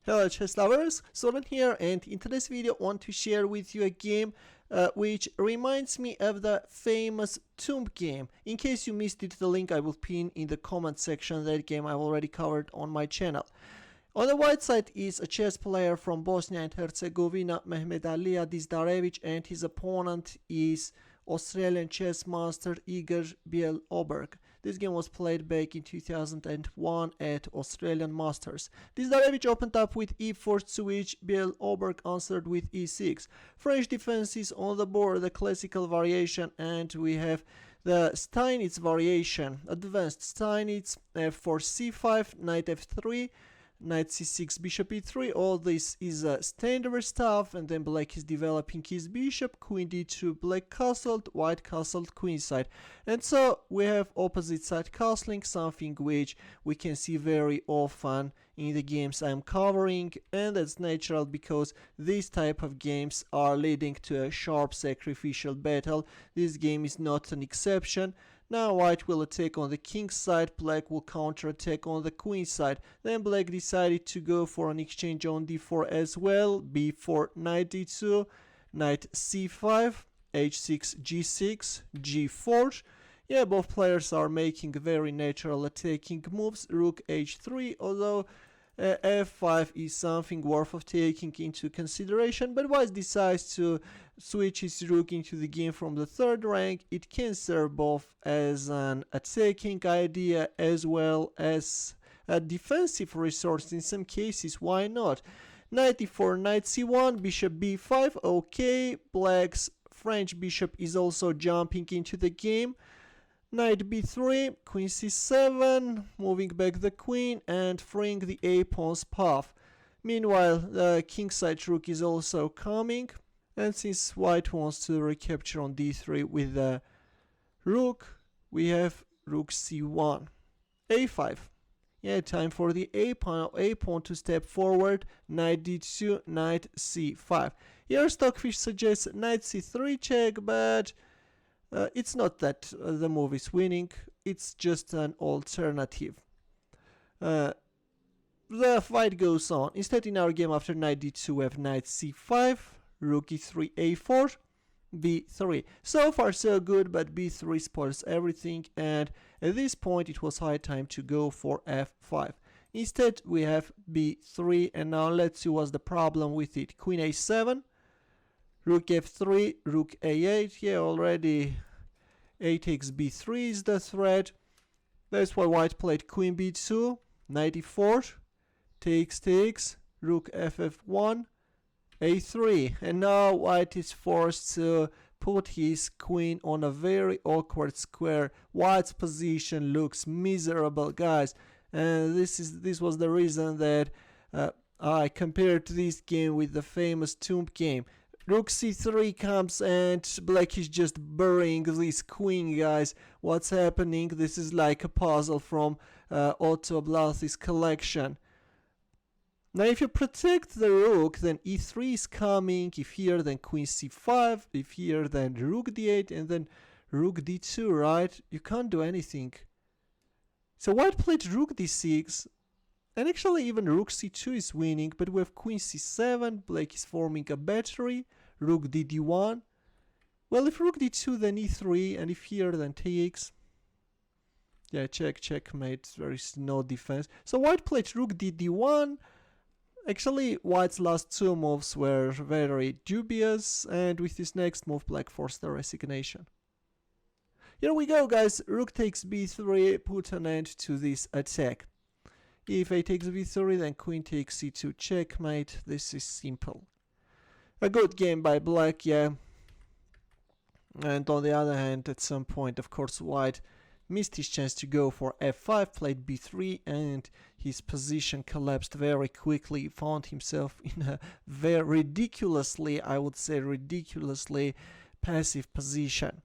Hello chess lovers, Soren here, and in today's video I want to share with you a game which reminds me of the famous Tomb game. In case you missed it, the link I will pin in the comment section. That game I've already covered on my channel. On the white side is a chess player from Bosnia and Herzegovina, Mehmedalija Dizdarevic, and his opponent is Australian chess master Igor Bjelobrk. This game was played back in 2001 at Australian Masters. Dizdarevic opened up with e4, to which Bjelobrk answered with e6. French defenses on the board, the classical variation, and we have the Steinitz variation. Advanced Steinitz, f4 c5, knight f3, knight c6, bishop e3. All this is standard stuff, and then black is developing his bishop, queen d2, black castled, white castled queenside. And so we have opposite side castling, something which we can see very often in the games I'm covering, and that's natural because these type of games are leading to a sharp sacrificial battle. This game is not an exception. Now white will attack on the king side, black will counter-attack on the queen side. Then black decided to go for an exchange on d4 as well. b4, knight d2, knight c5, h6, g6, g4. Yeah, both players are making very natural attacking moves. Rook h3, although f5 is something worth of taking into consideration, but white decides to switch his rook into the game from the third rank. It can serve both as an attacking idea as well as a defensive resource in some cases. Why not? Knight e4, knight c1, bishop b5. Okay, black's French bishop is also jumping into the game. Knight b3, queen c7, moving back the queen and freeing the a-pawn's path. Meanwhile, the kingside rook is also coming, and since white wants to recapture on d3 with the rook, we have rook c1, a5. Yeah, time for the a-pawn to step forward. Knight d2, knight c5. Here Stockfish suggests knight c3 check, but it's not that the move is winning, it's just an alternative. The fight goes on. Instead, in our game, after knight d2, we have knight c5, rook e3, a4, b3. So far so good, but b3 spoils everything, and at this point it was high time to go for f5. Instead, we have b3, and now let's see what's the problem with it. Queen a7, rook f3, rook a8. Yeah, already a takes b3 is the threat. That's why white played queen b2, knight e4, takes, rook ff1, a3. And now white is forced to put his queen on a very awkward square. White's position looks miserable, guys. And this was the reason that I compared this game with the famous Tomb game. Rook c3 comes and black is just burying this queen, guys. What's happening? This is like a puzzle from Otto Blathy's collection. Now if you protect the rook, then e3 is coming. If here, then queen c5. If here, then rook d8 and then rook d2, right? You can't do anything. So white played rook d6. And actually even rook c2 is winning, but we have queen c7, black is forming a battery, rook dd1. Well, if rook d2 then e3, and if here then takes. Yeah, checkmate, there is no defense. So white played rook dd1. Actually, white's last two moves were very dubious, and with this next move black forced a resignation. Here we go, guys. Rook takes b3, put an end to this attack. If a takes b3, then queen takes c2, checkmate. This is simple. A good game by black, yeah. And on the other hand, at some point, of course, white missed his chance to go for f5, played b3, and his position collapsed very quickly. He found himself in a very ridiculously, I would say ridiculously passive position.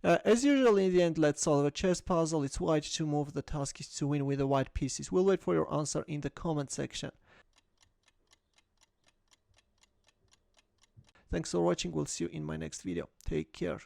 As usual, in the end, let's solve a chess puzzle. It's white to move. The task is to win with the white pieces. We'll wait for your answer in the comment section. Thanks for watching. We'll see you in my next video. Take care.